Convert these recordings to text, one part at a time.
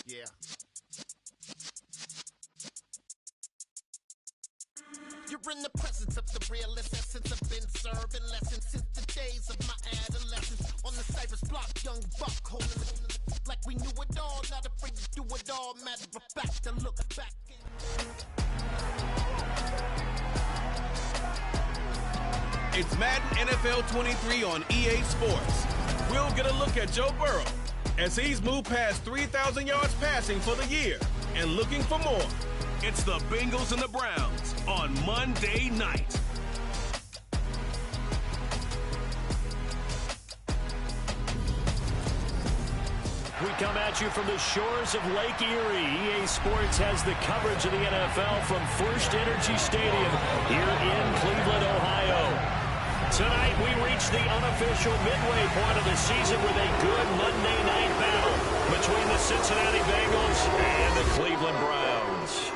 Yeah. You're in the presence of the realest essence. I've been serving lessons since the days of my adolescence. On the Cypress block, young buck holding it like we knew it all. Not afraid to do it all. Matter of fact, to look back. It's Madden NFL 23 on EA Sports. We'll get a look at Joe Burrow as he's moved past 3,000 yards passing for the year and looking for more. It's the Bengals and the Browns on Monday night. We come at you from the shores of Lake Erie. EA Sports has the coverage of the NFL from First Energy Stadium here in Cleveland, Ohio. Tonight we reach the unofficial midway point of the season with a good Monday night battle between the Cincinnati Bengals and the Cleveland Browns.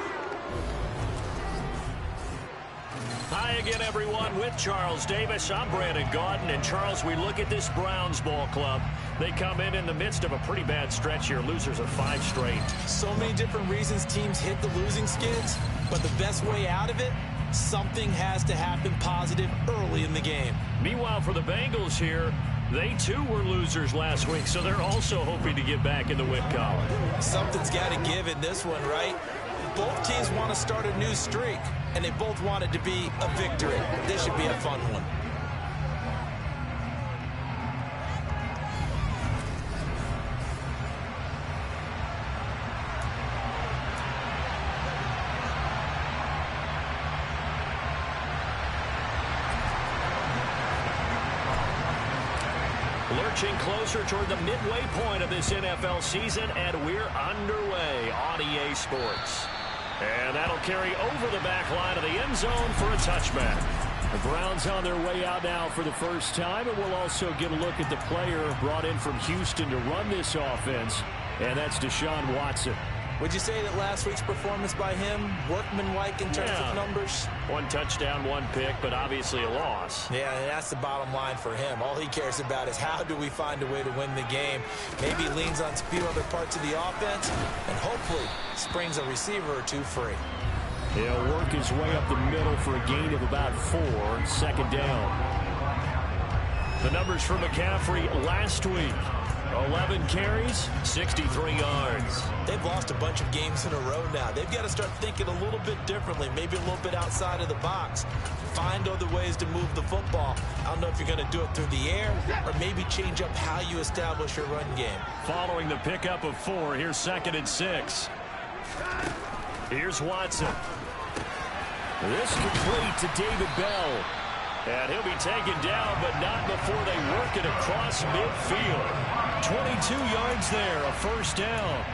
Hi again, everyone. With Charles Davis, I'm Brandon Gaudin. And Charles, we look at this Browns ball club. They come in the midst of a pretty bad stretch here. Losers of 5 straight. So many different reasons teams hit the losing skids, but the best way out of it, something has to happen positive early in the game. Meanwhile, for the Bengals here, they too were losers last week, so they're also hoping to get back in the win column. Something's got to give in this one, right? Both teams want to start a new streak, and they both want it to be a victory. This should be a fun one. Lurching closer toward the midway point of this NFL season, and we're underway on EA Sports. And that'll carry over the back line of the end zone for a touchback. The Browns on their way out now for the first time, and we'll also get a look at the player brought in from Houston to run this offense, and that's Deshaun Watson. Would you say that last week's performance by him, workmanlike in terms of numbers? 1 touchdown, 1 pick, but obviously a loss. Yeah, and that's the bottom line for him. All he cares about is how do we find a way to win the game. Maybe leans on a few other parts of the offense, and hopefully springs a receiver or 2 free. He'll work his way up the middle for a gain of about 4, 2nd down. The numbers for McCaffrey last week. 11 carries, 63 yards. They've lost a bunch of games in a row now. They've got to start thinking a little bit differently, maybe a little bit outside of the box. Find other ways to move the football. I don't know if you're going to do it through the air or maybe change up how you establish your run game. Following the pickup of 4, here's 2nd and 6. Here's Watson. This complete to David Bell. And he'll be taken down, but not before they work it across midfield. 22 yards there, a 1st down.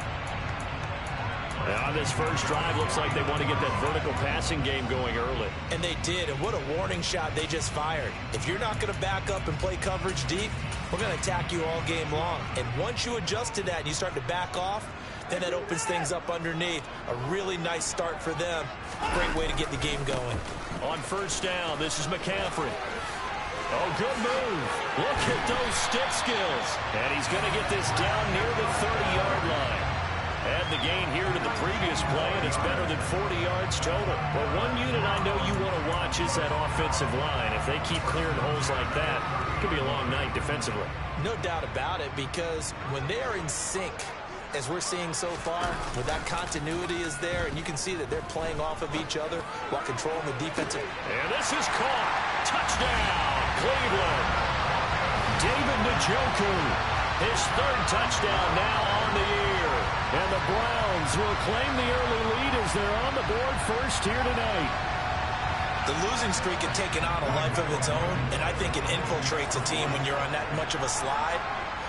And on this first drive, looks like they want to get that vertical passing game going early. And they did, and what a warning shot they just fired. If you're not going to back up and play coverage deep, we're going to attack you all game long. And once you adjust to that and you start to back off, then that opens things up underneath. A really nice start for them. Great way to get the game going. On 1st down, this is McCaffrey. Oh, good move. Look at those stick skills. And he's going to get this down near the 30-yard line. Add the gain here to the previous play, and it's better than 40 yards total. Well, one unit I know you want to watch is that offensive line. If they keep clearing holes like that, it could be a long night defensively. No doubt about it, because when they are in sync, as we're seeing so far, where that continuity is there, and you can see that they're playing off of each other while controlling the defensive. And this is caught. Touchdown, Cleveland. David Njoku, his 3rd touchdown now on the year. And the Browns will claim the early lead as they're on the board first here tonight. The losing streak had taken on a life of its own, and I think it infiltrates a team when you're on that much of a slide.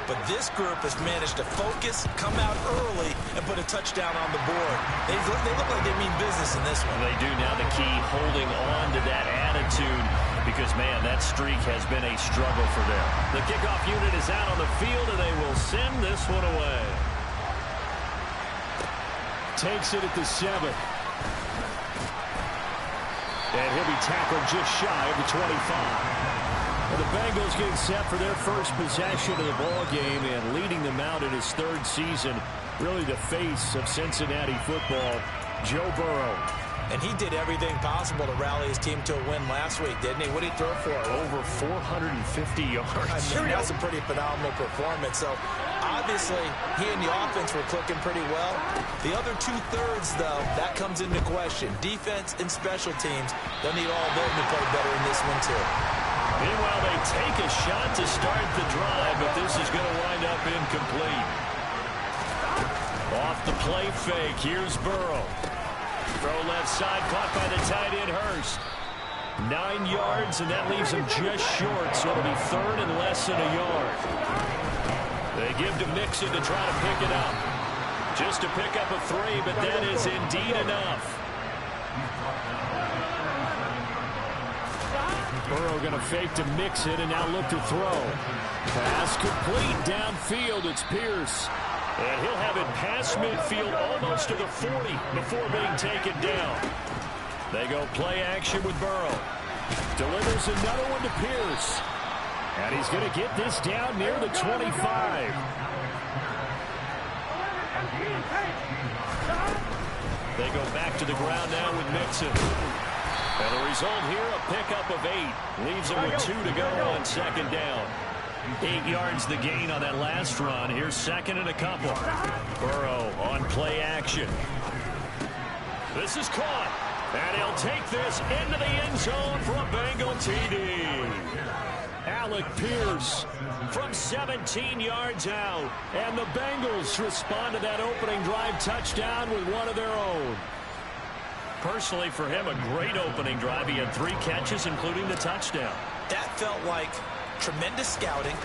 But this group has managed to focus, come out early, and put a touchdown on the board. They look like they mean business in this one. They do now. The key, holding on to that attitude, because, man, that streak has been a struggle for them. The kickoff unit is out on the field, and they will send this one away. Takes it at the 7. And he'll be tackled just shy of the 25. And the Bengals getting set for their first possession of the ball game and leading them out in his third season. Really the face of Cincinnati football, Joe Burrow. And he did everything possible to rally his team to a win last week, didn't he? What did he throw for? Over 450 yards. I mean, that's a pretty phenomenal performance. So, obviously, he and the offense were clicking pretty well. The other two-thirds, though, that comes into question. Defense and special teams, they'll need all of them to play better in this one, too. Meanwhile, they take a shot to start the drive, but this is going to wind up incomplete. Off the play fake, here's Burrow. Throw left side, caught by the tight end, Hurst. 9 yards, and that leaves him just short, so it'll be third and less than a yard. They give to Mixon to try to pick it up. Just to pick up a 3, but that is indeed enough. Burrow going to fake to Mixon and now look to throw. Pass complete downfield. It's Pierce. And he'll have it past midfield almost to the 40 before being taken down. They go play action with Burrow. Delivers another one to Pierce. And he's going to get this down near the 25. They go back to the ground now with Mixon. And the result here, a pickup of 8. Leaves him with 2 to go on second down. 8 yards the gain on that last run. Here's second and a couple. Burrow on play action. This is caught. And he'll take this into the end zone for a Bengal TD. Alec Pierce from 17 yards out. And the Bengals respond to that opening drive touchdown with one of their own. Personally, for him, a great opening drive. He had 3 catches, including the touchdown. That felt like tremendous scouting,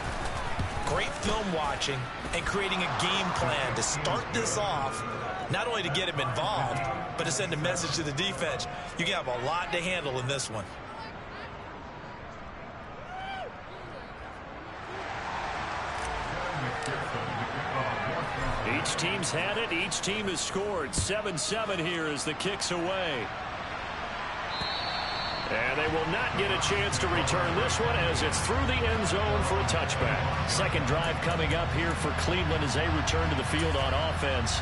great film watching, and creating a game plan to start this off, not only to get him involved, but to send a message to the defense. You can have a lot to handle in this one. Each team's had it. Each team has scored. 7-7 here as the kick's away. And they will not get a chance to return this one as it's through the end zone for a touchback. Second drive coming up here for Cleveland as they return to the field on offense.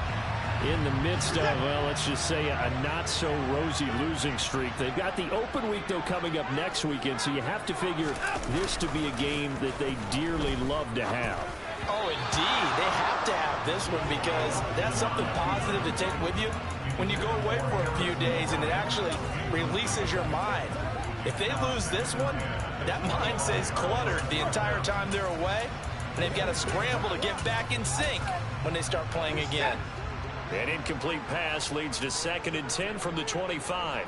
In the midst of, well, let's just say a not-so-rosy losing streak. They've got the open week, though, coming up next weekend, so you have to figure this to be a game that they dearly love to have. Oh, indeed. They have to have this one because that's something positive to take with you when you go away for a few days, and it actually releases your mind. If they lose this one, that mind stays cluttered the entire time they're away, and they've got to scramble to get back in sync when they start playing again. An incomplete pass leads to 2nd and 10 from the 25.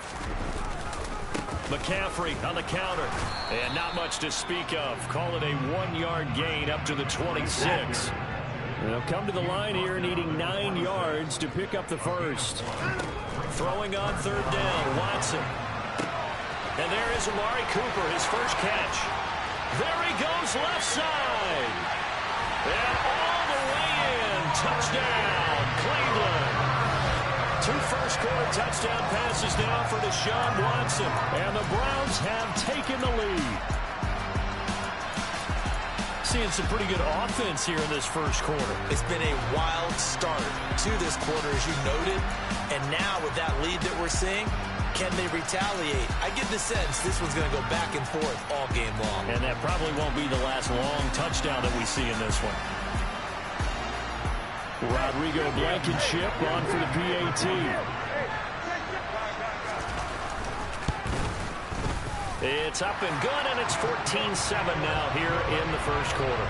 McCaffrey on the counter, and not much to speak of. Call it a 1-yard gain up to the 26. They'll come to the line here needing 9 yards to pick up the first. Throwing on third down, Watson. And there is Amari Cooper, his first catch. There he goes left side. And all the way in. Touchdown, Cleveland. 2 first-quarter touchdown passes now for Deshaun Watson. And the Browns have taken the lead. Seeing some pretty good offense here in this first quarter. It's been a wild start to this quarter, as you noted. And now with that lead that we're seeing, can they retaliate? I get the sense this one's going to go back and forth all game long. And that probably won't be the last long touchdown that we see in this one. Rodrigo Blankenship on for the PAT. It's up and good, and it's 14-7 now here in the first quarter.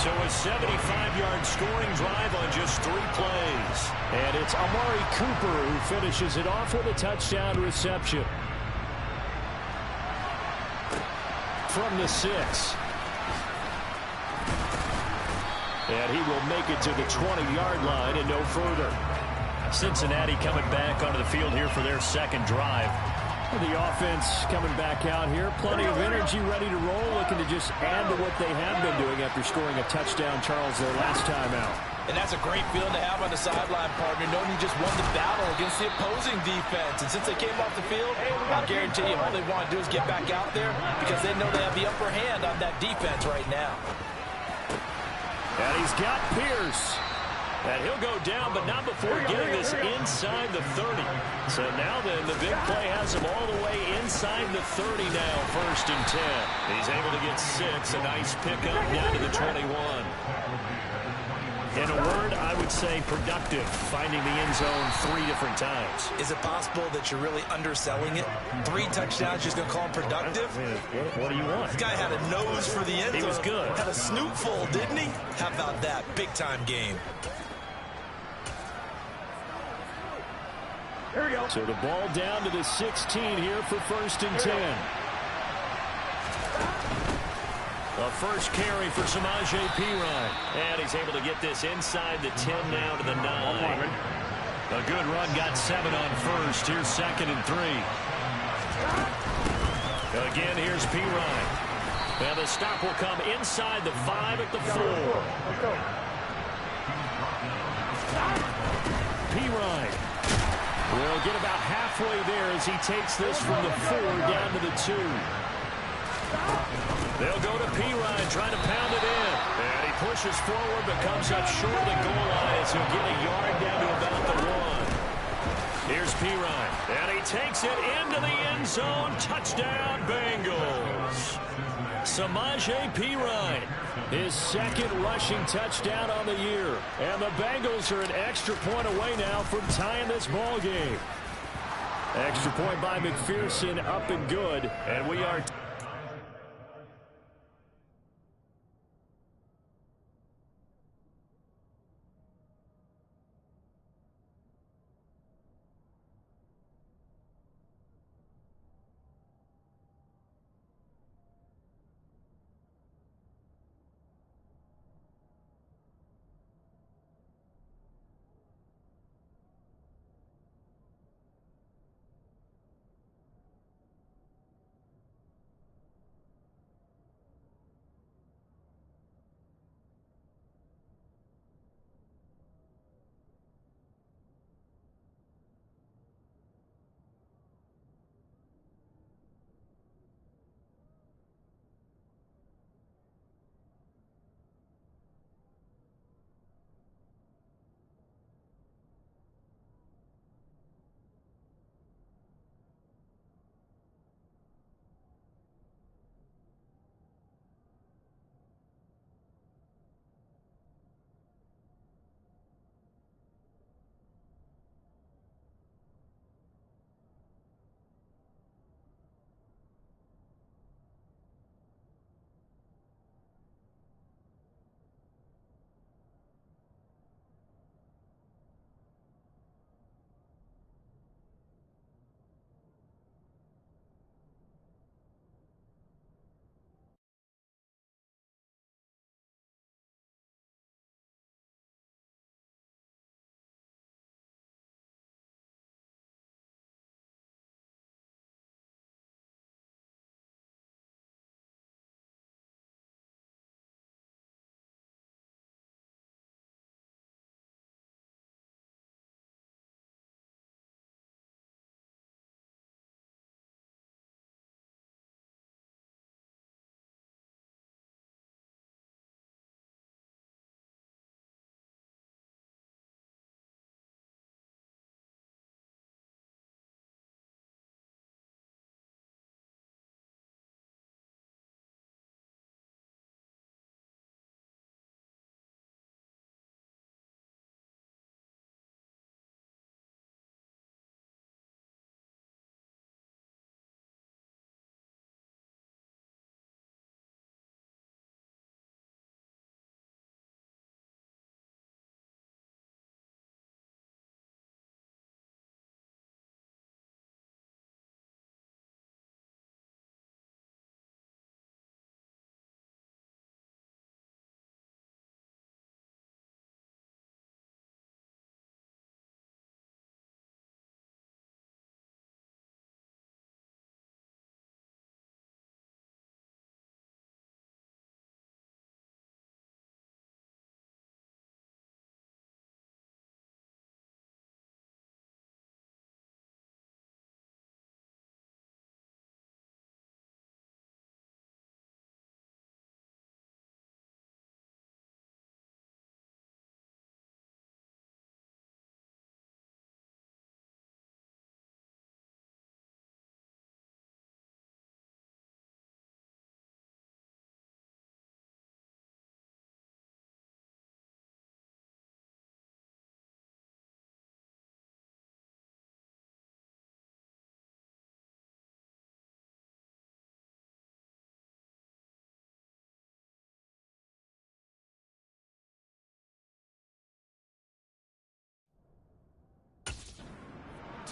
So a 75-yard scoring drive on just 3 plays. And it's Amari Cooper who finishes it off with a touchdown reception. From the 6. And he will make it to the 20-yard line and no further. Cincinnati coming back onto the field here for their second drive. The offense coming back out here. Plenty of energy, ready to roll, looking to just add to what they have been doing after scoring a touchdown, Charles, their last time out. And that's a great feeling to have on the sideline, partner, knowing you just won the battle against the opposing defense. And since they came off the field, I guarantee you all they want to do is get back out there because they know they have the upper hand on that defense right now. And he's got Pierce. And he'll go down, but not before getting this inside the 30. So now then, the big play has him all the way inside the 30 now, 1st and 10. He's able to get 6, a nice pickup down to the 21. In a word, I would say productive, finding the end zone 3 different times. Is it possible that you're really underselling it? 3 touchdowns, you're just going to call him productive? What do you want? This guy had a nose for the end zone. He was good. Had a snootful, didn't he? How about that? Big-time game. There we go. So the ball down to the 16 here for 1st and 10. A first carry for Samaje Perine. And he's able to get this inside the 10 now to the 9. A good run, got 7 on 1st. Here's 2nd and 3. Again, here's Perine. And the stop will come inside the 5 at the 4. Perine will get about halfway there as he takes this from the 4 down to the 2. They'll go to Perine, trying to pound it in. And he pushes forward, but comes up short of the goal line as he'll get a yard down to about the 1. Here's Perine, and he takes it into the end zone. Touchdown, Bengals. Samaje Perine, his 2nd rushing touchdown on the year. And the Bengals are an extra point away now from tying this ball game. Extra point by McPherson, up and good. And we are...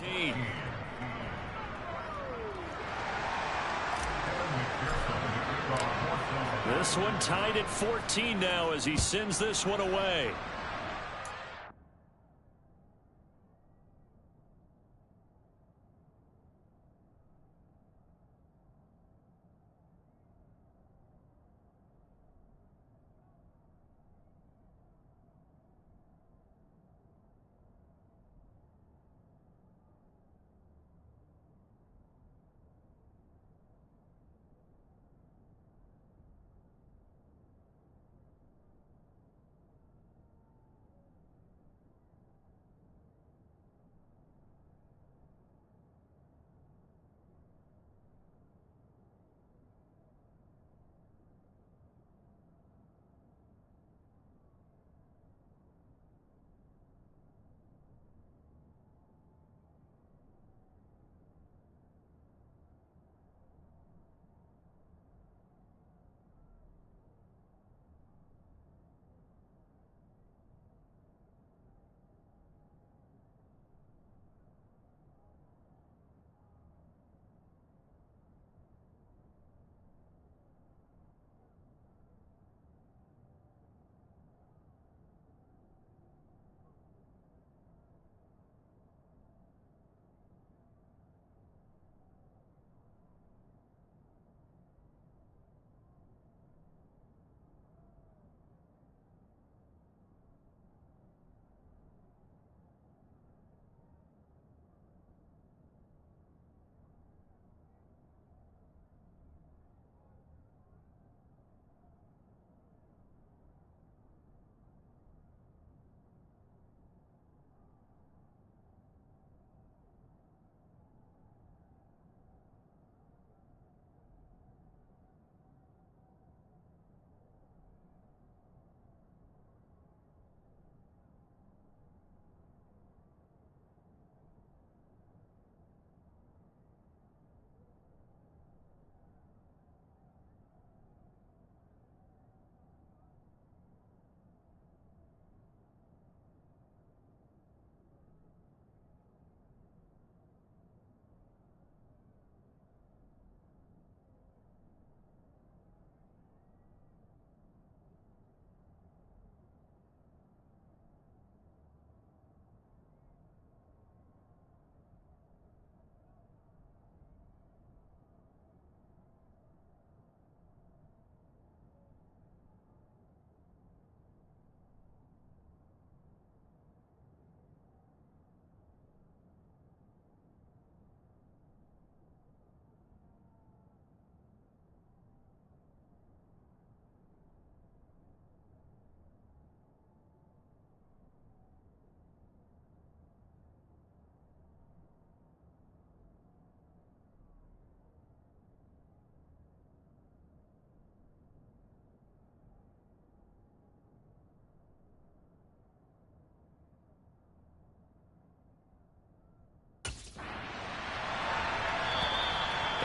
14. This one tied at 14 now as he sends this one away.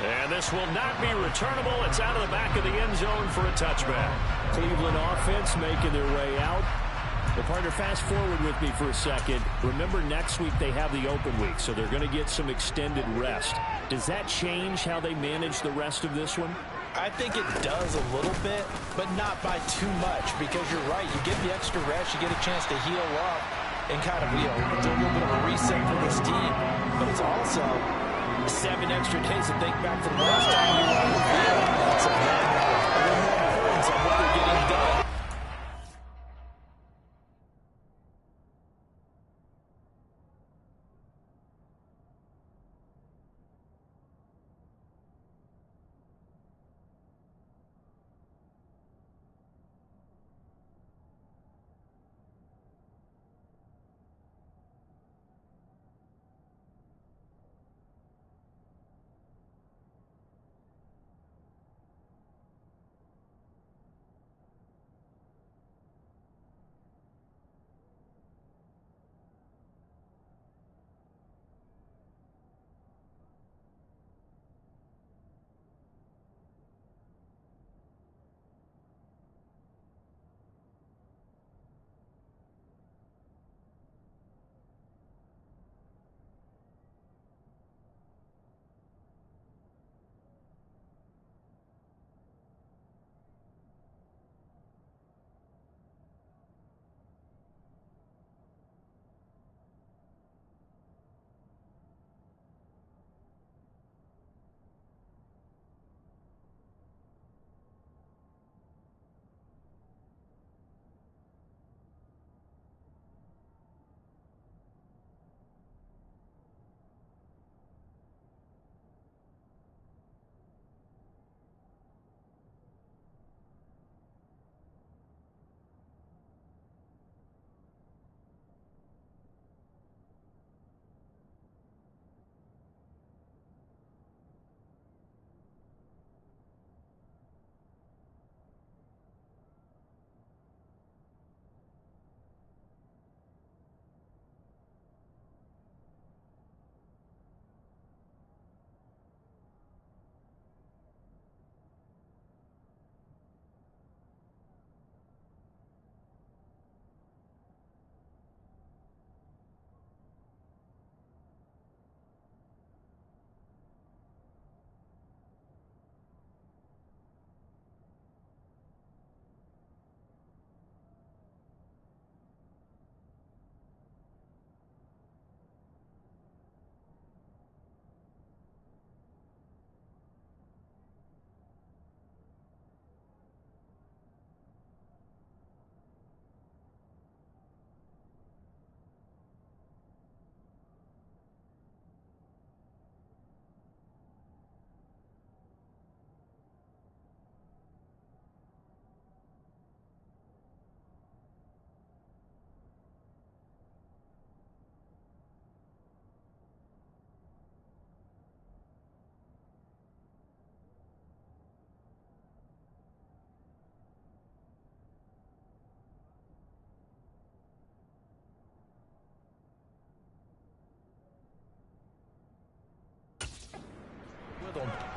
And this will not be returnable. It's out of the back of the end zone for a touchback. Cleveland offense making their way out. Well, partner, fast forward with me for a second. Remember, next week they have the open week, so they're going to get some extended rest. Does that change how they manage the rest of this one? I think it does a little bit, but not by too much, because you're right. You get the extra rest, you get a chance to heal up and kind of, do a little bit of a reset for this team. But it's also 7 extra days to think back to the last time you were on the field. So now, a little more importance on what they're getting done.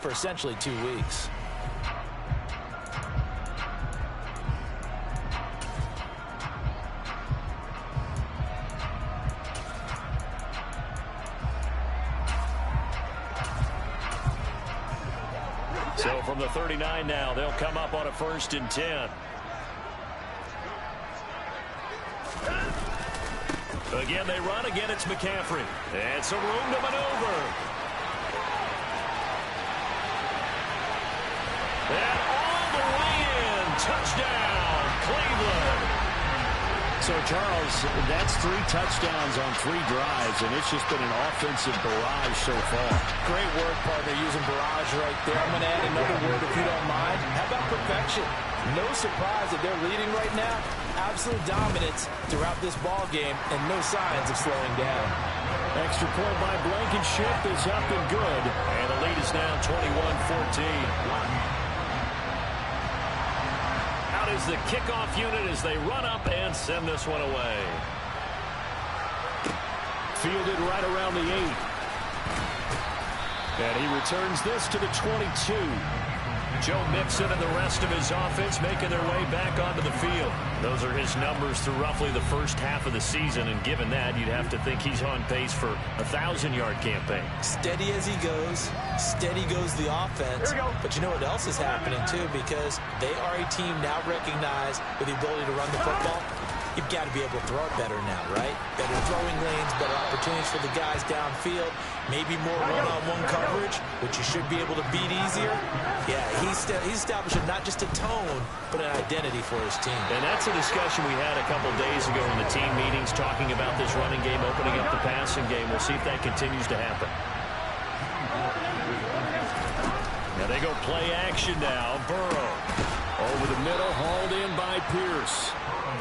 for essentially 2 weeks. So from the 39 now, they'll come up on a 1st and 10. Again, they run. Again, it's McCaffrey. And some room to maneuver. And all the way in. Touchdown, Cleveland. So, Charles, that's 3 touchdowns on 3 drives, and it's just been an offensive barrage so far. Great work, partner, using barrage right there. I'm going to add another word if you don't mind. How about perfection? No surprise that they're leading right now. Absolute dominance throughout this ball game, and no signs of slowing down. Extra point by Blankenship is up and good. And the lead is now 21-14. Out is the kickoff unit as they run up and send this one away. Fielded right around the 8. And he returns this to the 22. Joe Mixon and the rest of his offense making their way back onto the field. Those are his numbers through roughly the first half of the season, and given that, you'd have to think he's on pace for a 1,000-yard campaign. Steady as he goes, steady goes the offense. But you know what else is happening, too, because they are a team now recognized with the ability to run the football. You've got to be able to throw it better now, right? Better throwing lanes, better opportunities for the guys downfield, maybe more one-on-one coverage, which you should be able to beat easier. Yeah, he's establishing not just a tone, but an identity for his team. And that's a discussion we had a couple days ago in the team meetings, talking about this running game, opening up the passing game. We'll see if that continues to happen. Now they go play action now. Burrow over the middle, hauled in by Pierce.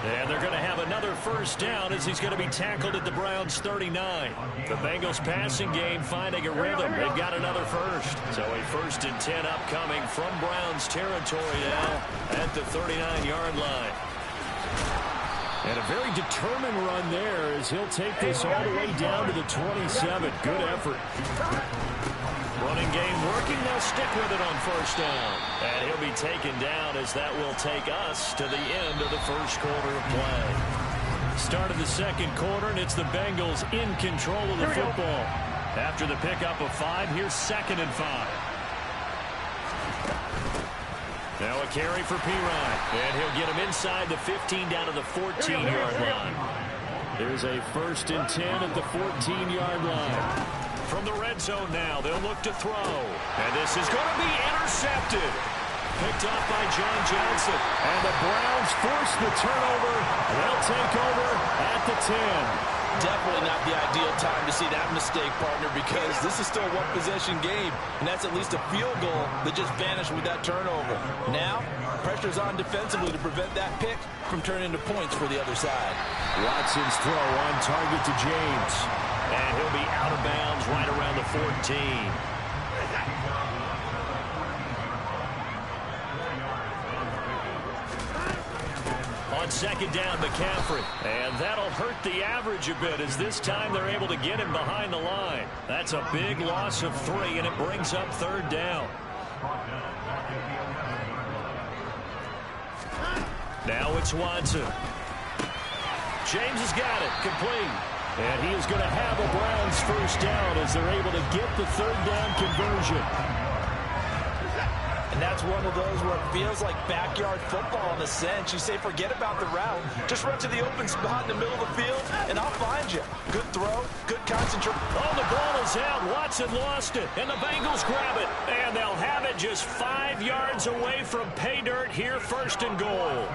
And they're going to have another first down as he's going to be tackled at the Browns' 39. The Bengals passing game finding a rhythm. They've got another first. So a 1st and 10 upcoming from Browns territory now at the 39-yard line. And a very determined run there as he'll take this all the way down to the 27. Good effort. Running game working. They'll stick with it on 1st down. And he'll be taken down as that will take us to the end of the first quarter of play. Start of the 2nd quarter, and it's the Bengals in control of the football. After the pickup of 5, here's 2nd and 5. Now a carry for Pirine. And he'll get him inside the 15 down to the 14-yard line. There's a 1st and 10 at the 14-yard line. From the red zone now, they'll look to throw. And this is going to be intercepted. Picked up by John Johnson. And the Browns force the turnover. They'll take over at the 10. Definitely not the ideal time to see that mistake, partner, because this is still a one-possession game, and that's at least a field goal that just vanished with that turnover. Now, pressure's on defensively to prevent that pick from turning into points for the other side. Watson's throw on target to James. And he'll be out of bounds right around the 14. On 2nd down, McCaffrey. And that'll hurt the average a bit as this time they're able to get him behind the line. That's a big loss of 3, and it brings up 3rd down. Now it's Watson. James has got it. Complete. And he is going to have a Browns 1st down as they're able to get the 3rd down conversion. And that's one of those where it feels like backyard football in a sense. You say, forget about the route. Just run to the open spot in the middle of the field, and I'll find you. Good throw, good concentration. Oh, the ball is out. Watson lost it, and the Bengals grab it. And they'll have it just 5 yards away from pay dirt here, 1st and goal.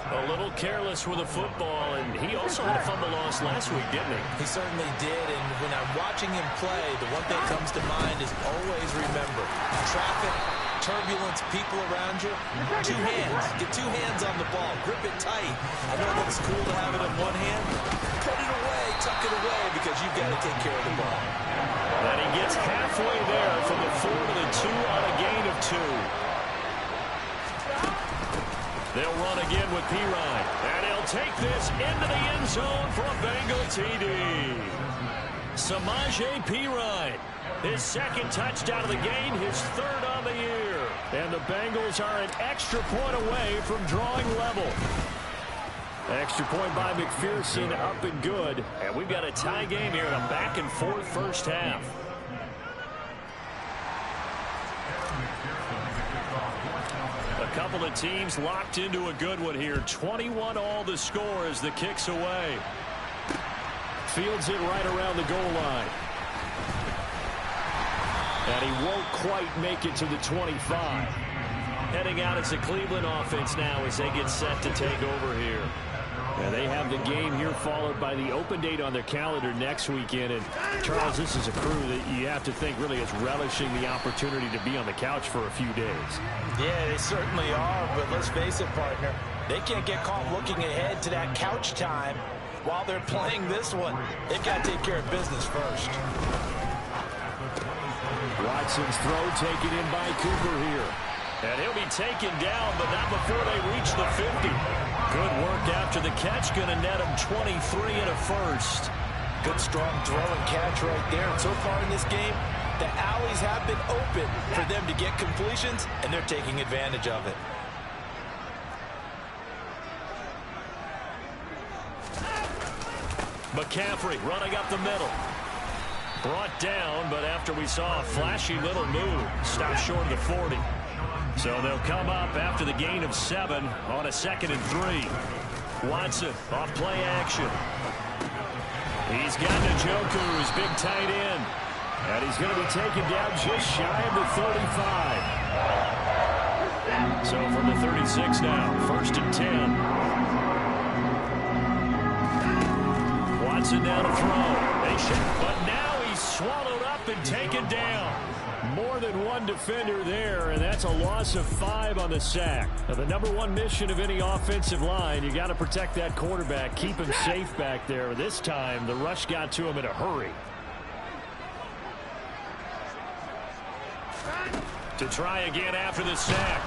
A little careless with the football, and he also had a fumble loss last week, didn't he? He certainly did, and when I'm watching him play, the one thing that comes to mind is always remember, traffic, turbulence, people around you, 2 hands. Get 2 hands on the ball. Grip it tight. I know it looks cool to have it in one hand. Put it away, tuck it away, because you've got to take care of the ball. And he gets halfway there from the 4 to the 2 on a gain of 2. They'll run again with Pirine. And he'll take this into the end zone for a Bengal TD. Samaje Perine. His second touchdown of the game, his third on the year. And the Bengals are an extra point away from drawing level. Extra point by McPherson, up and good. And we've got a tie game here in a back-and-forth first half. A couple of teams locked into a good one here. 21-all the score as the kick's away. Fields it right around the goal line. And he won't quite make it to the 25. Heading out as the Cleveland offense now as they get set to take over here. And they have the game here followed by the open date on their calendar next weekend. And, Charles, this is a crew that you have to think really is relishing the opportunity to be on the couch for a few days. Yeah, they certainly are. But let's face it, partner, they can't get caught looking ahead to that couch time while they're playing this one. They've got to take care of business first. Watson's throw taken in by Cooper here. And he'll be taken down, but not before they reach the 50. Good work after the catch. Going to net him 23 and a first. Good strong throw and catch right there. And so far in this game, the alleys have been open for them to get completions, and they're taking advantage of it. McCaffrey running up the middle. Brought down, but after we saw a flashy little move, stopped short of the 40. So they'll come up after the gain of 7 on a 2nd and 3. Watson off play action. He's got Njoku, his big tight end. And he's going to be taken down just shy of the 35. So from the 36 now, 1st and 10. Watson down to throw. They should, but now he's swallowed up and taken down. More than one defender there, and that's a loss of 5 on the sack. Now, the number one mission of any offensive line, you got to protect that quarterback, keep him safe back there. This time, the rush got to him in a hurry. To try again after the sack.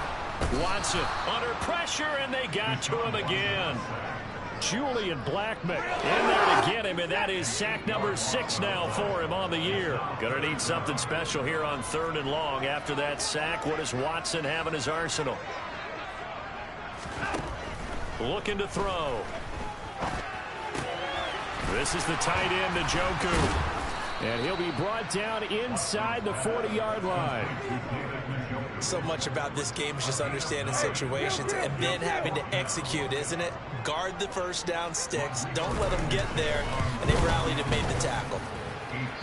Watson under pressure, and they got to him again. Julian Blackmon in there to get him, and that is sack number 6 now for him on the year. Going to need something special here on 3rd and long after that sack. What does Watson have in his arsenal? Looking to throw. This is the tight end, Njoku. And he'll be brought down inside the 40-yard line. So much about this game is just understanding situations and then having to execute, isn't it? Guard the first down sticks. Don't let them get there. And they rallied and made the tackle.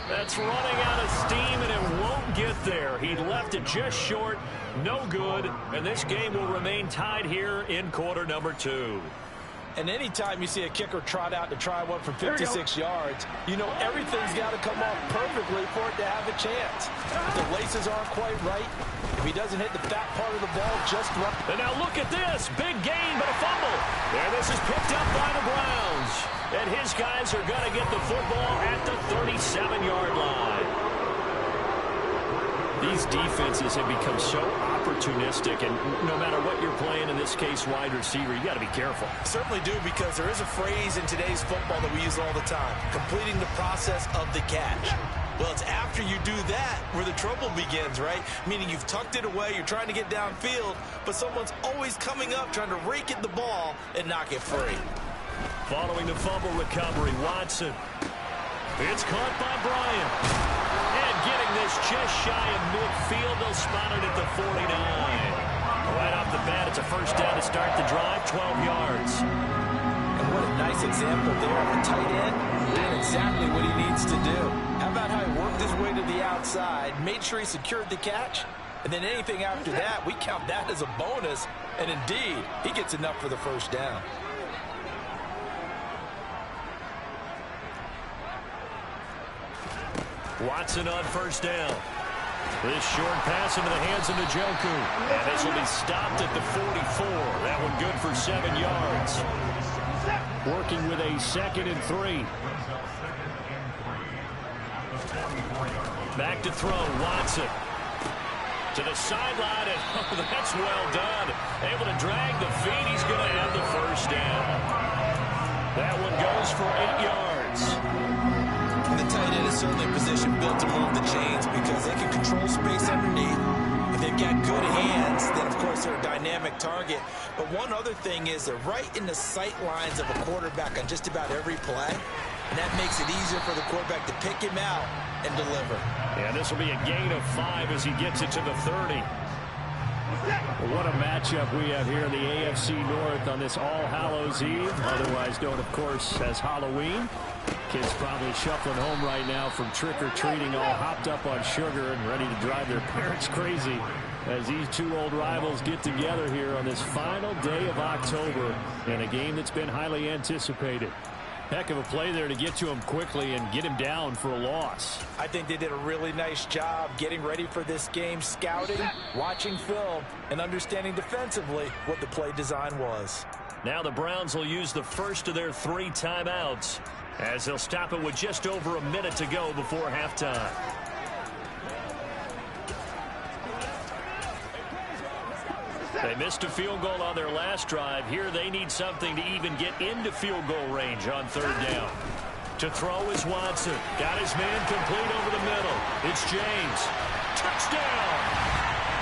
That's running out of steam, and it won't get there. He left it just short. No good. And this game will remain tied here in quarter number 2. And anytime you see a kicker trot out to try one from 56 yards, you know everything's got to come off perfectly for it to have a chance. If the laces aren't quite right, if he doesn't hit the fat part of the ball just right. And now look at this. Big gain, but a fumble. And this is picked up by the Browns. And his guys are going to get the football at the 37-yard line. These defenses have become so opportunistic, and no matter what you're playing, in this case, wide receiver, you got to be careful. Certainly do, because there is a phrase in today's football that we use all the time, completing the process of the catch. Well, it's after you do that where the trouble begins, right? Meaning you've tucked it away, you're trying to get downfield, but someone's always coming up trying to rake at the ball and knock it free. Following the fumble recovery, Watson. It's caught by Bryant. And getting this just shy of midfield, they'll spot it at the 49. Right off the bat, it's a first down to start the drive, 12 yards. And what a nice example there of a tight end doing exactly what he needs to do. How about how he worked his way to the outside, made sure he secured the catch, and then anything after that, we count that as a bonus. And indeed, he gets enough for the first down. Watson on first down. This short pass into the hands of Njoku. And this will be stopped at the 44. That one good for 7 yards. Working with a 2nd and 3. Back to throw, Watson. To the sideline, and oh, that's well done. Able to drag the feet. He's going to have the first down. That one goes for 8 yards. And the tight end is certainly a position built to move the chains because they can control space underneath. If they've got good hands, then of course they're a dynamic target. But one other thing is they're right in the sight lines of a quarterback on just about every play. And that makes it easier for the quarterback to pick him out and deliver. Yeah, this will be a gain of 5 as he gets it to the 30. What a matchup we have here in the AFC North on this All Hallows Eve, otherwise known, of course, as Halloween. Kids probably shuffling home right now from trick-or-treating, all hopped up on sugar and ready to drive their parents crazy as these two old rivals get together here on this final day of October in a game that's been highly anticipated. Heck of a play there to get to him quickly and get him down for a loss. I think they did a really nice job getting ready for this game, scouting, watching film, and understanding defensively what the play design was. Now the Browns will use the first of their 3 timeouts as they'll stop it with just over a minute to go before halftime. They missed a field goal on their last drive. Here they need something to even get into field goal range on 3rd down. To throw is Watson. Got his man complete over the middle. It's James. Touchdown!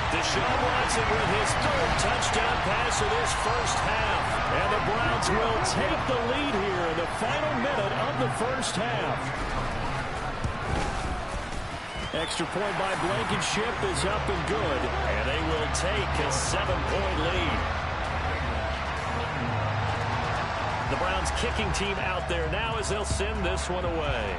Deshaun Watson with his 3rd touchdown pass of this first half. And the Browns will take the lead here in the final minute of the first half. Extra point by Blankenship is up and good, and they will take a 7-point lead. The Browns kicking team out there now as they'll send this one away.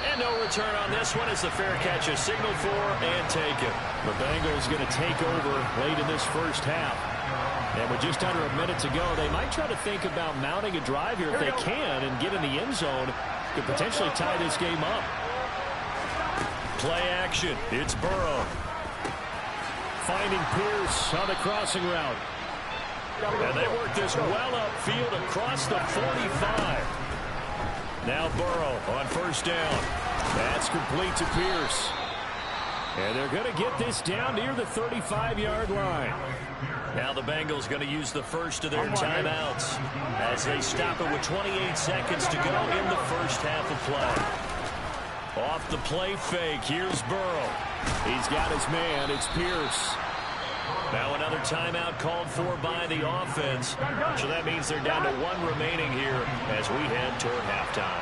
And no return on this one as the fair catch is signaled for and taken. The Bengals going to take over late in this first half. And with just under a minute to go, they might try to think about mounting a drive here if they can and get in the end zone. Could potentially tie this game up. Play action. It's Burrow. Finding Pierce on the crossing route. And they work this well upfield across the 45. Now Burrow on 1st down. That's complete to Pierce. And they're going to get this down near the 35-yard line. Now the Bengals going to use the first of their timeouts as they stop it with 28 seconds to go in the first half of play. Off the play fake, here's Burrow. He's got his man, it's Pierce. Now another timeout called for by the offense. So that means they're down to 1 remaining here as we head toward halftime.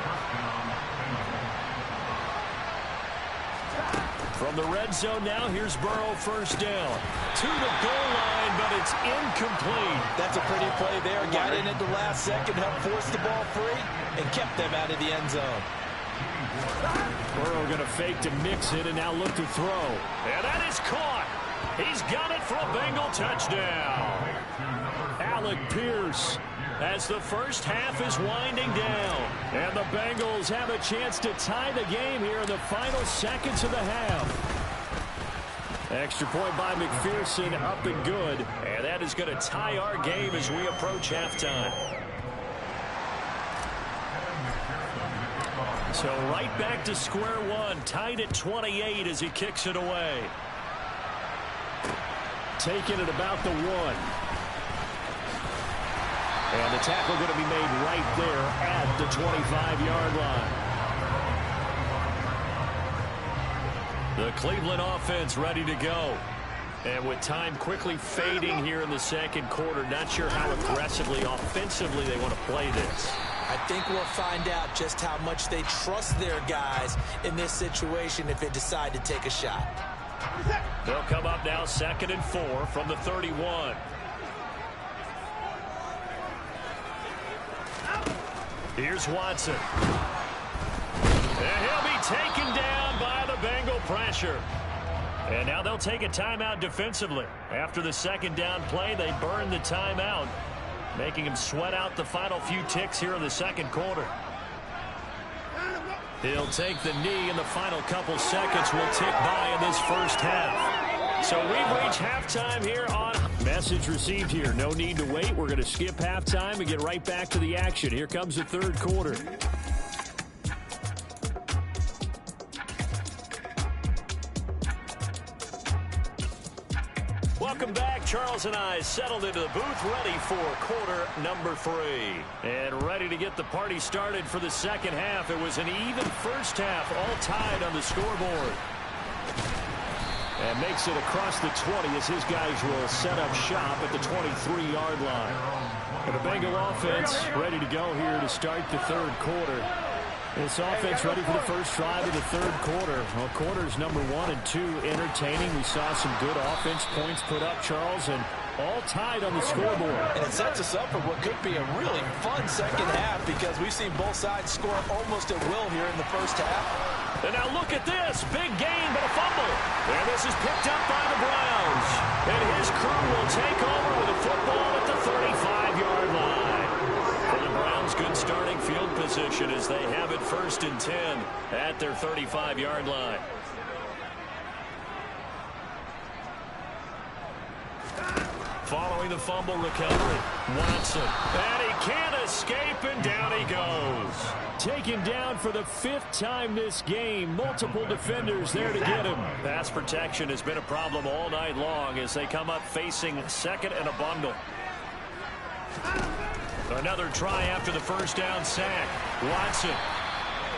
From the red zone now, here's Burrow 1st down. To the goal line, but it's incomplete. That's a pretty play there. Got in at the last second, helped force the ball free, and kept them out of the end zone. Burrow going to fake to mix it and now look to throw. And that is caught. He's got it for a Bengal touchdown. Alec Pierce as the first half is winding down. And the Bengals have a chance to tie the game here in the final seconds of the half. Extra point by McPherson, up and good. And that is going to tie our game as we approach halftime. So right back to square one, tied at 28 as he kicks it away. Taking it about the 1. And the tackle going to be made right there at the 25-yard line. The Cleveland offense ready to go. And with time quickly fading here in the second quarter, not sure how aggressively, offensively they want to play this. I think we'll find out just how much they trust their guys in this situation if they decide to take a shot. They'll come up now 2nd and 4 from the 31. Here's Watson. And he'll be taken down by the Bengal pressure. And now they'll take a timeout defensively. After the 2nd down play, they burn the timeout, making him sweat out the final few ticks here in the second quarter. He'll take the knee, and the final couple seconds will tick by in this first half. So we've reached halftime here on... Message received here. No need to wait. We're going to skip halftime and get right back to the action. Here comes the 3rd quarter. Welcome back. Charles and I settled into the booth, ready for quarter number 3. And ready to get the party started for the second half. It was an even first half, all tied on the scoreboard. And makes it across the 20 as his guys will set up shop at the 23-yard line. And the Bengal offense ready to go here to start the third quarter. This offense ready for the first drive of the third quarter. Well, quarters number 1 and 2 entertaining. We saw some good offense points put up, Charles, and all tied on the scoreboard. And it sets us up for what could be a really fun second half because we've seen both sides score almost at will here in the first half. And now look at this. Big gain, but a fumble. And this is picked up by the Browns. And his crew will take over with a football at the 35-yard line. For the Browns, good starting field position as they have it 1st and 10 at their 35-yard line. Following the fumble recovery, Watson. And he can't escape, and down he goes. Taken down for the 5th time this game. Multiple defenders there to get him. Pass protection has been a problem all night long as they come up facing second and a bundle. Another try after the first down sack. Watson.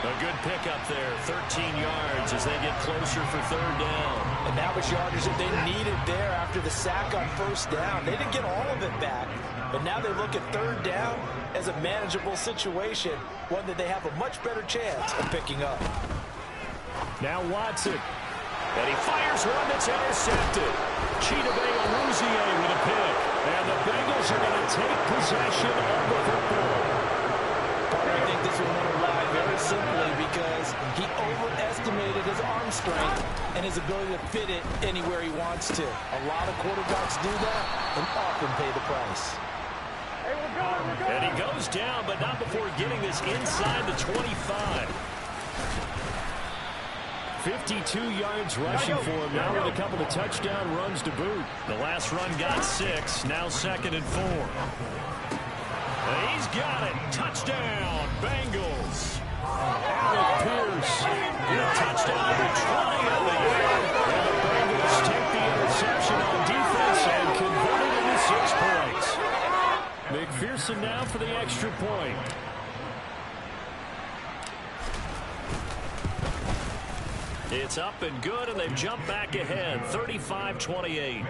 A good pickup there, 13 yards as they get closer for third down. And that was yardage that they needed there after the sack on first down. They didn't get all of it back, but now they look at third down as a manageable situation, one that they have a much better chance of picking up. Now Watson. And he fires one that's intercepted. Chidobe Awuzie with a pick. And the Bengals are going to take possession of the football. I think this one went live very simply because he overestimated his arm strength and his ability to fit it anywhere he wants to. A lot of quarterbacks do that and often pay the price. And he goes down, but not before getting this inside the 25. 52 yards rushing for him now with a couple of touchdown runs to boot. The last run got 6, now 2nd and 4. And he's got it. Touchdown, Bengals. Alec Pierce. Good touchdown to 20 of the year. And the Bengals take the interception on defense and convert it into 6 points. McPherson now for the extra point. It's up and good, and they've jumped back ahead, 35-28.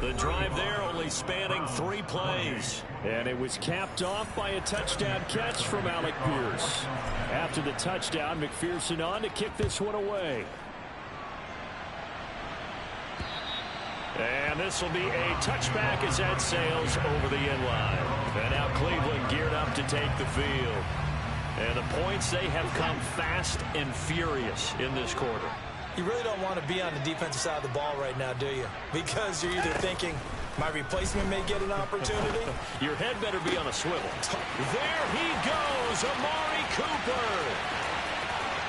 The drive there only spanning 3 plays. And it was capped off by a touchdown catch from Alec Pierce. After the touchdown, McPherson on to kick this one away. And this will be a touchback as that sails over the end line. And now Cleveland geared up to take the field. And the points, they have come fast and furious in this quarter. You really don't want to be on the defensive side of the ball right now, do you? Because you're either thinking, my replacement may get an opportunity. Your head better be on a swivel. There he goes, Amari Cooper.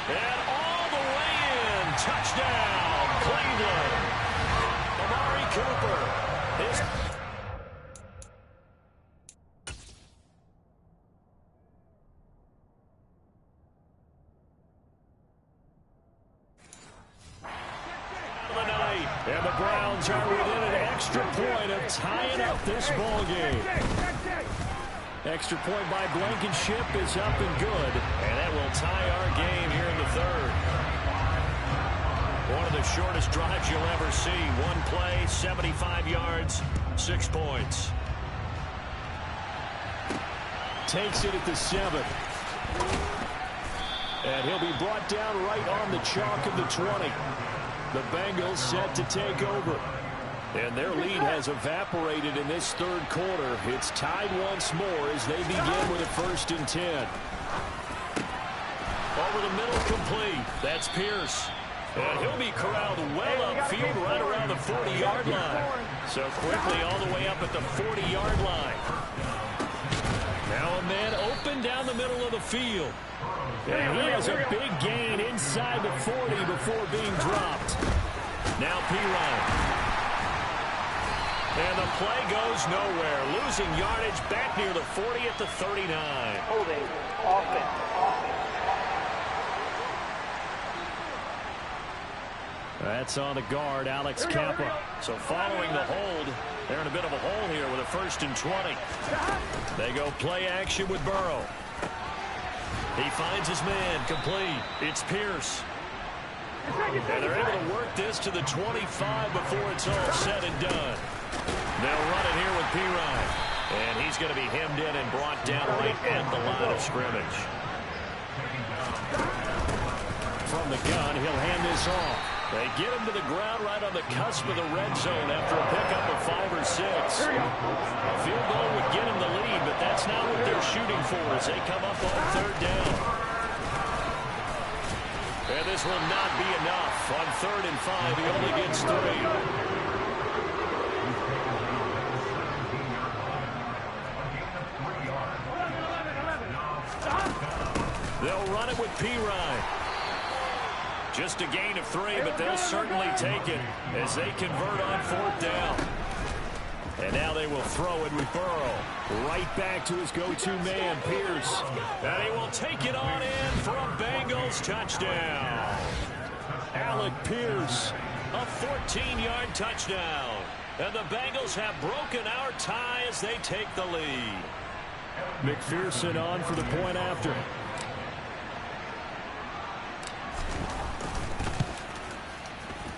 And all the way in, touchdown, Cleveland. Amari Cooper. And the Browns are within an extra point of tying up this ball game. Extra point by Blankenship is up and good. And that will tie our game here in the third. One of the shortest drives you'll ever see. One play, 75 yards, 6 points. Takes it at the 7. And he'll be brought down right on the chalk of the 20. The Bengals set to take over. And their lead has evaporated in this third quarter. It's tied once more as they begin with a 1st and 10. Over the middle, complete. That's Pierce. And he'll be corralled well upfield right around the 40-yard line. So quickly all the way up at the 40-yard line. Now a man open down the middle of the field. And he has a big gain inside the 40 before being dropped. Now Pirine. And the play goes nowhere. Losing yardage back near the 40 at the 39. Holding offense. That's on the guard, Alex Kappa. So following the hold, they're in a bit of a hole here with a 1st and 20. They go play action with Burrow. He finds his man, complete. It's Pierce. And they're able to work this to the 25 before it's all said and done. They'll run it here with Pirine. And he's going to be hemmed in and brought down right at the line of scrimmage. From the gun, he'll hand this off. They get him to the ground right on the cusp of the red zone after a pickup of 5 or 6. A field goal would get him the lead, but that's not what they're shooting for as they come up on 3rd down. And this will not be enough. On 3rd and 5, he only gets 3. They'll run it with Pirine. Just a gain of 3, but they'll certainly take it as they convert on 4th down. And now they will throw it with Burrow. Right back to his go-to man, Pierce. And he will take it on in for a Bengals touchdown. Alec Pierce. A 14-yard touchdown. And the Bengals have broken our tie as they take the lead. McPherson on for the point after.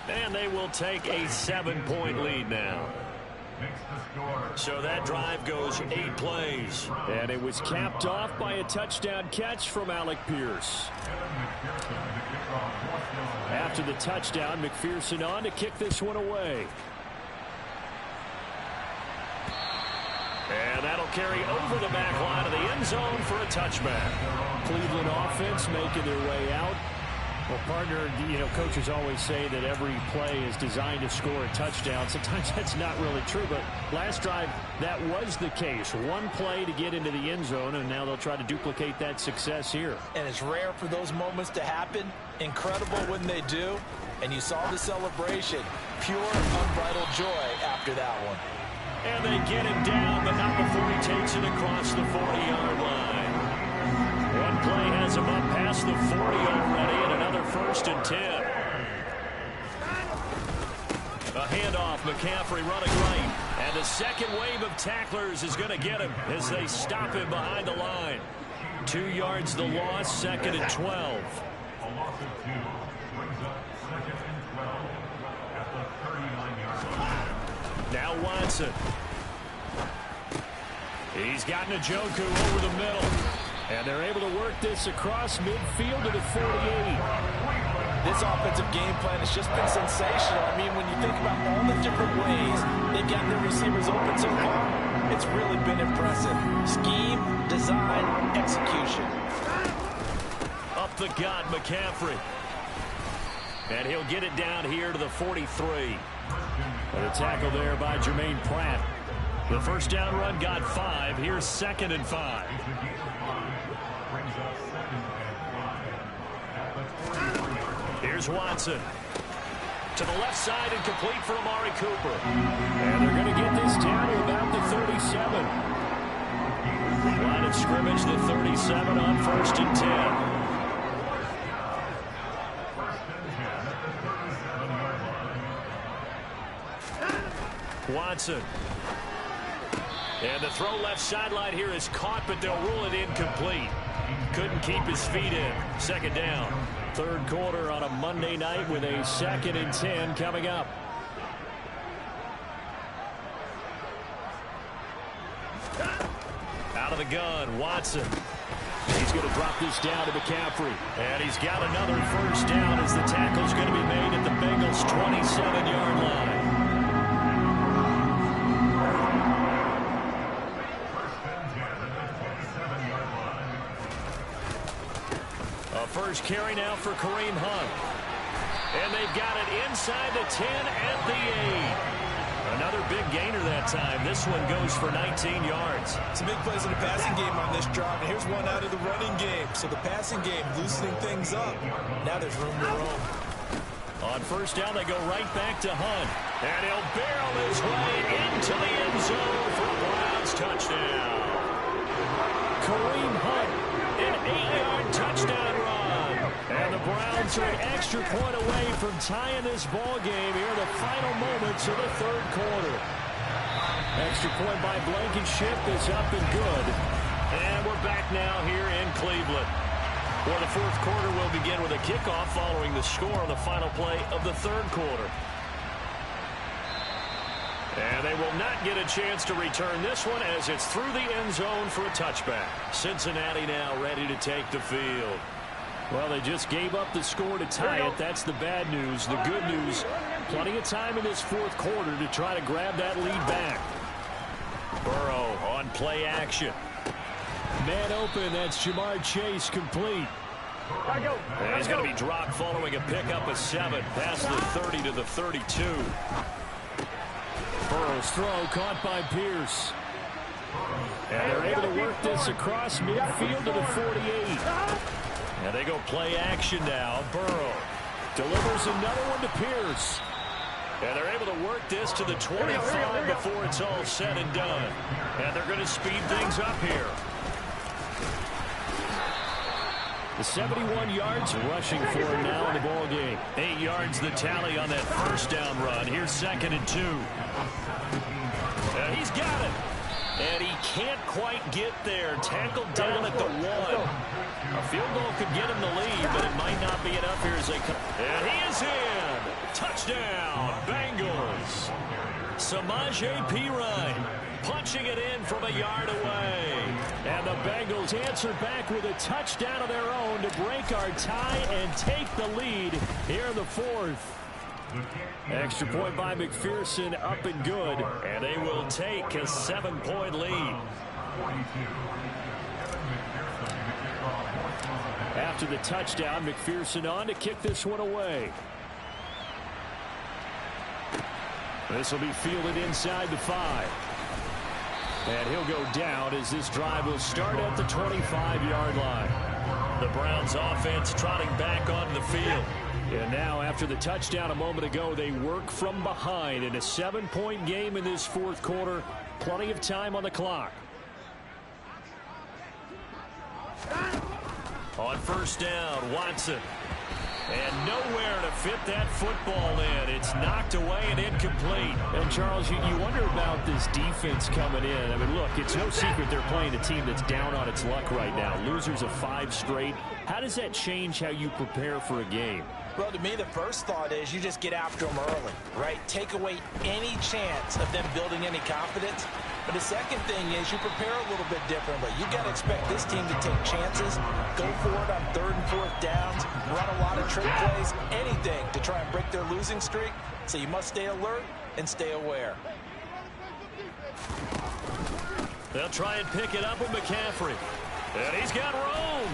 And they will take a 7-point lead now. So that drive goes 8 plays. And it was capped off by a touchdown catch from Alec Pierce. After the touchdown, McPherson on to kick this one away. And that'll carry over the back line of the end zone for a touchback. Cleveland offense making their way out. Well, partner, coaches always say that every play is designed to score a touchdown. Sometimes that's not really true, but last drive, that was the case. One play to get into the end zone, and now they'll try to duplicate that success here. And it's rare for those moments to happen. Incredible when they do. And you saw the celebration. Pure, unbridled joy after that one. And they get him down, but not before he takes it across the 40-yard line. One play has him up past the 40 already, and another 1st and 10. A handoff, McCaffrey running right. And the second wave of tacklers is going to get him as they stop him behind the line. 2 yards the loss, 2nd and 12. Now Watson. He's got Njoku over the middle. And they're able to work this across midfield to the 48. This offensive game plan has just been sensational. I mean, when you think about all the different ways they've gotten their receivers open so far, it's really been impressive. Scheme, design, execution. Up the gut, McCaffrey. And he'll get it down here to the 43. And a tackle there by Jermaine Pratt. The first down run got 5. Here's 2nd and 5. Here's Watson. To the left side and complete for Amari Cooper. And they're going to get this down to about the 37. Line of scrimmage, the 37 on 1st and 10. Watson. And the throw left sideline here is caught, but they'll rule it incomplete. Couldn't keep his feet in. 2nd down. 3rd quarter on a Monday night with a 2nd and 10 coming up. Out of the gun, Watson. He's going to drop this down to McCaffrey. And he's got another 1st down as the tackle's going to be made at the Bengals' 27-yard line. First carry now for Kareem Hunt. And they've got it inside the 10 at the 8. Another big gainer that time. This one goes for 19 yards. Some big plays in the passing game on this drive. And here's one out of the running game. So the passing game loosening things up. Now there's room to roam. On 1st down, they go right back to Hunt. And he'll barrel his way into the end zone for a Browns touchdown. Kareem Hunt, an 8-yard touchdown run. And the Browns Browns are an extra point away from tying this ball game here in the final moments of the third quarter. Extra point by Blankenship is up and good. And we're back now here in Cleveland. Well, the fourth quarter will begin with a kickoff following the score on the final play of the third quarter. And they will not get a chance to return this one as it's through the end zone for a touchback. Cincinnati now ready to take the field. Well, they just gave up the score to tie it. That's the bad news. The good news, plenty of time in this fourth quarter to try to grab that lead back. Burrow on play action. Man open, that's Jamar Chase complete. And he's going to be dropped following a pickup of 7 past the 30 to the 32. Burrow's throw caught by Pierce. And they're able to work this across midfield to the 48. And they go play action now. Burrow delivers another one to Pierce. And they're able to work this to the 25 before it's all said and done. And they're going to speed things up here. The 71 yards rushing for him now in the ball game. 8 yards the tally on that first down run. Here's 2nd and 2. And he's got it. And he can't quite get there. Tackled down at the 1. A field goal could get him the lead, but it might not be enough here as they come. And he is in. Touchdown, Bengals. Samaje Perine punching it in from a yard away. And the Bengals answer back with a touchdown of their own to break our tie and take the lead here in the fourth. Extra point by McPherson, up and good. And they will take a 7-point lead. After the touchdown, McPherson on to kick this one away. This will be fielded inside the 5. And he'll go down as this drive will start at the 25-yard line. The Browns offense trotting back onto the field. And now after the touchdown a moment ago, they work from behind in a 7-point game in this fourth quarter. Plenty of time on the clock. On first down, Watson. And nowhere to fit that football in. It's knocked away and incomplete. And, Charles, you wonder about this defense coming in. I mean, look, it's no secret they're playing a team that's down on its luck right now. Losers of 5 straight. How does that change how you prepare for a game? Well, to me, the first thought is you just get after them early, right? Take away any chance of them building any confidence. But the second thing is you prepare a little bit differently. You've got to expect this team to take chances, go for it on 3rd and 4th downs, run a lot of trick plays, anything to try and break their losing streak. So you must stay alert and stay aware. They'll try and pick it up with McCaffrey. And he's got room.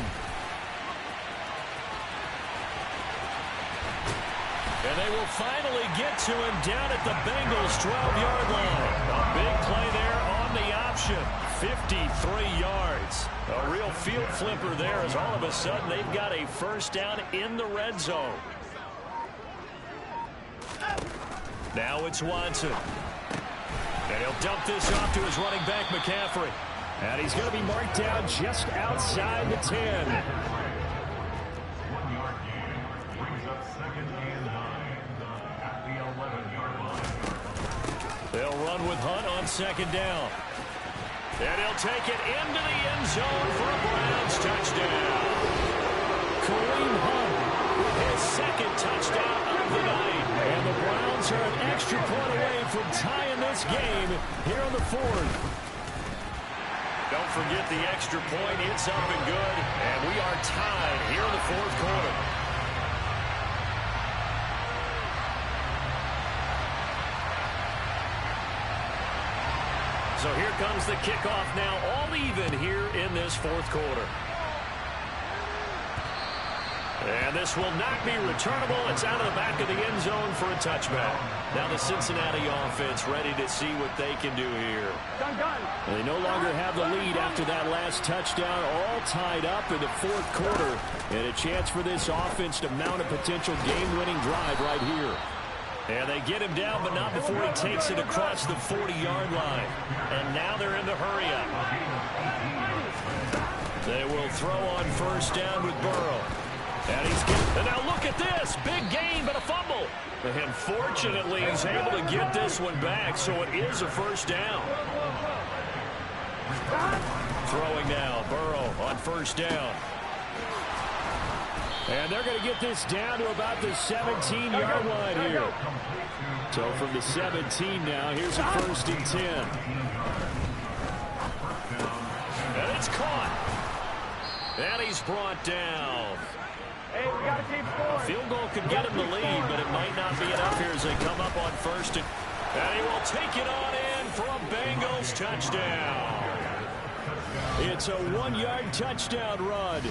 And they will finally get to him down at the Bengals' 12-yard line. A big play there on the option. 53 yards. A real field flipper there as all of a sudden they've got a first down in the red zone. Now it's Watson. And he'll dump this off to his running back, McCaffrey. And he's going to be marked down just outside the 10. They'll run with Hunt on 2nd down. And he'll take it into the end zone for a Browns touchdown. Kareem Hunt with his 2nd touchdown of the night. And the Browns are an extra point away from tying this game here in the 4th. Don't forget the extra point. It's up and good. And we are tied here in the 4th quarter. So here comes the kickoff now, all even here in this 4th quarter. And this will not be returnable. It's out of the back of the end zone for a touchback. Now the Cincinnati offense ready to see what they can do here. And they no longer have the lead after that last touchdown, all tied up in the 4th quarter. And a chance for this offense to mount a potential game-winning drive right here. And they get him down, but not before he takes it across the 40-yard line. And now they're in the hurry-up. They will throw on first down with Burrow. And now look at this. Big gain, but a fumble. And fortunately, he's able to get this one back, so it is a first down. Throwing now, Burrow on first down. And they're going to get this down to about the 17-yard line here. So from the 17 now, here's a 1st and 10. And it's caught. And he's brought down. Hey, we got to keep scoring. A field goal could get him the lead, but it might not be enough here as they come up on 1st. And he will take it on in for a Bengals touchdown. It's a 1-yard touchdown run.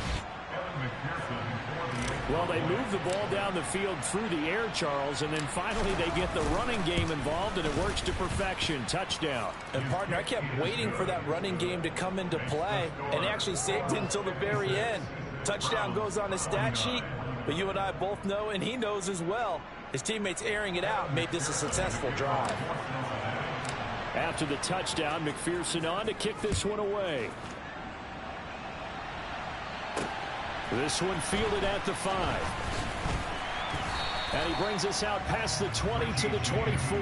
Well, they move the ball down the field through the air, Charles, and then finally they get the running game involved, and it works to perfection. Touchdown. And, partner, I kept waiting for that running game to come into play, and actually saved it until the very end. Touchdown goes on his stat sheet, but you and I both know, and he knows as well, his teammates airing it out made this a successful drive. After the touchdown, McPherson on to kick this one away. This one fielded at the 5. And he brings us out past the 20 to the 24.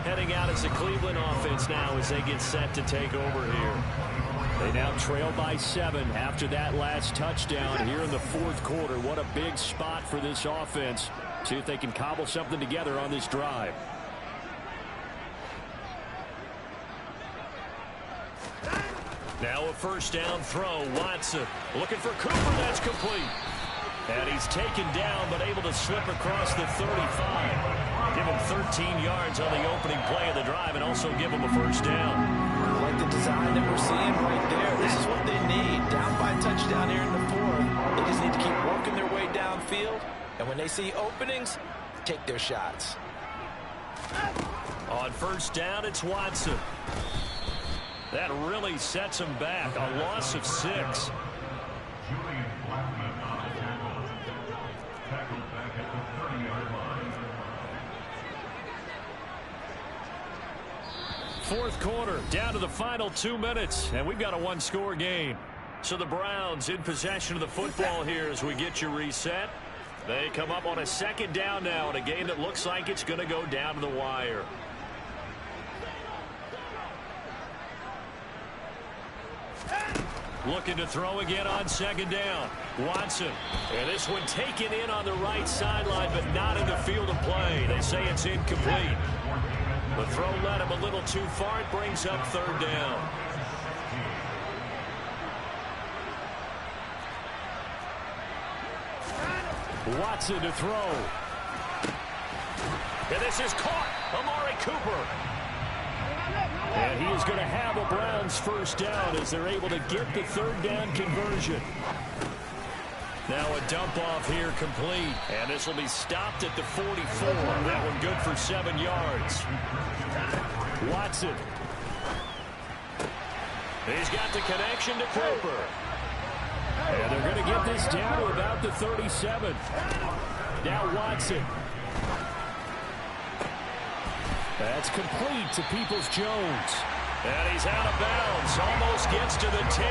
Heading out as the Cleveland offense now as they get set to take over here. They now trail by 7 after that last touchdown here in the 4th quarter. What a big spot for this offense. See if they can cobble something together on this drive. Now a first down throw. Watson looking for Cooper. That's complete. And he's taken down but able to slip across the 35. Give him 13 yards on the opening play of the drive and also give him a first down. I like the design that we're seeing right there. This is what they need. Down by a touchdown here in the 4th. They just need to keep working their way downfield. And when they see openings, take their shots. On first down, it's Watson. That really sets him back. A loss of 6. Fourth quarter, down to the final 2 minutes, and we've got a 1-score game. So the Browns in possession of the football here as we get you reset. They come up on a 2nd down now in a game that looks like it's going to go down to the wire. Looking to throw again on 2nd down. Watson. And this one taken in on the right sideline, but not in the field of play. They say it's incomplete. The throw led him a little too far. It brings up 3rd down. Watson to throw. And this is caught. Amari Cooper. And he is going to have a Browns first down as they're able to get the 3rd down conversion. Now a dump off here complete. And this will be stopped at the 44. That one good for 7 yards. Watson. He's got the connection to Cooper. And they're going to get this down to about the 37. Now Watson. That's complete to Peoples-Jones. And he's out of bounds. Almost gets to the 10.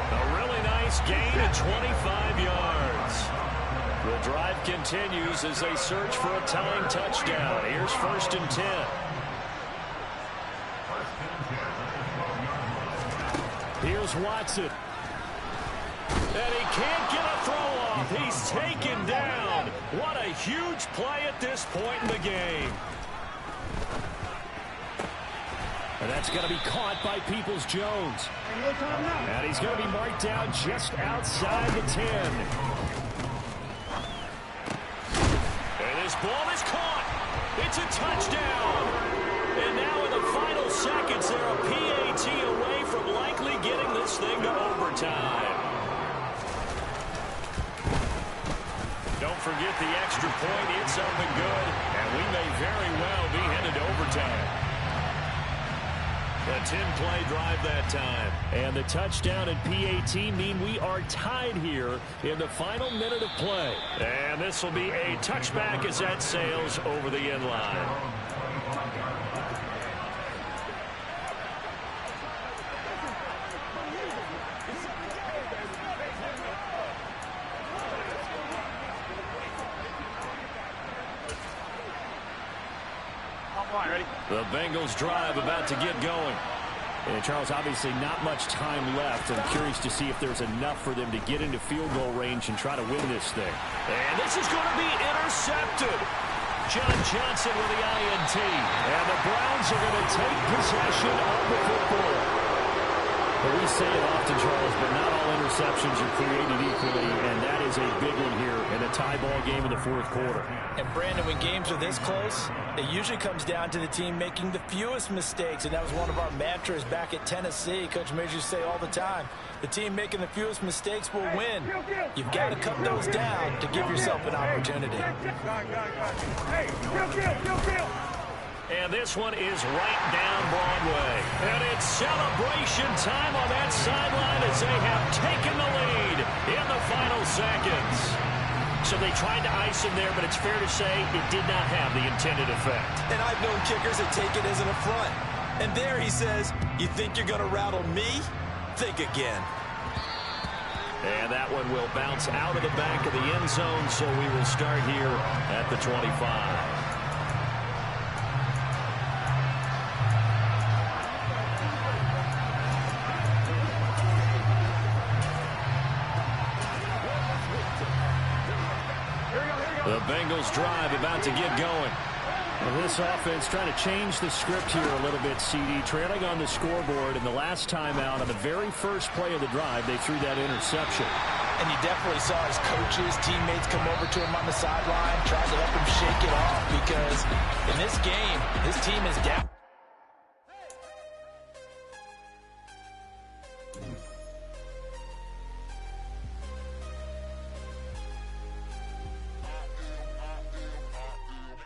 A really nice gain of 25 yards. The drive continues as they search for a tying touchdown. Here's 1st and 10. Here's Watson. And he can't get a throw off. He's taken down. What a huge play at this point in the game. And that's going to be caught by Peoples-Jones. And he's going to be marked down just outside the 10. And this ball is caught. It's a touchdown. And now in the final seconds, they're a PAT away from likely getting this thing to overtime. Don't forget the extra point. It's up and good. And we may very well be headed to overtime. A 10-play drive that time. And the touchdown and PAT mean we are tied here in the final minute of play. And this will be a touchback as that sails over the end line. The Bengals drive about to get going. And Charles, obviously not much time left. I'm curious to see if there's enough for them to get into field goal range and try to win this thing. And this is going to be intercepted. John Johnson with the INT. And the Browns are going to take possession of the football. Well, we say it often, Charles, but not all interceptions are created equally, and that is a big one here in a tie ball game in the fourth quarter. And, Brandon, when games are this close, it usually comes down to the team making the fewest mistakes, and that was one of our mantras back at Tennessee. Coach Mears used to say all the time, the team making the fewest mistakes will win. You've got to cut those down to give yourself an opportunity. And this one is right down Broadway. And it's celebration time on that sideline as they have taken the lead in the final seconds. So they tried to ice him there, but it's fair to say it did not have the intended effect. And I've known kickers that take it as an affront. And there he says, you think you're going to rattle me? Think again. And that one will bounce out of the back of the end zone, so we will start here at the 25. The Bengals drive about to get going. Well, this offense trying to change the script here a little bit, CD. Trailing on the scoreboard, and the last time out on the very first play of the drive, they threw that interception. And you definitely saw his coaches, teammates come over to him on the sideline, tried to help him shake it off because in this game, his team is down.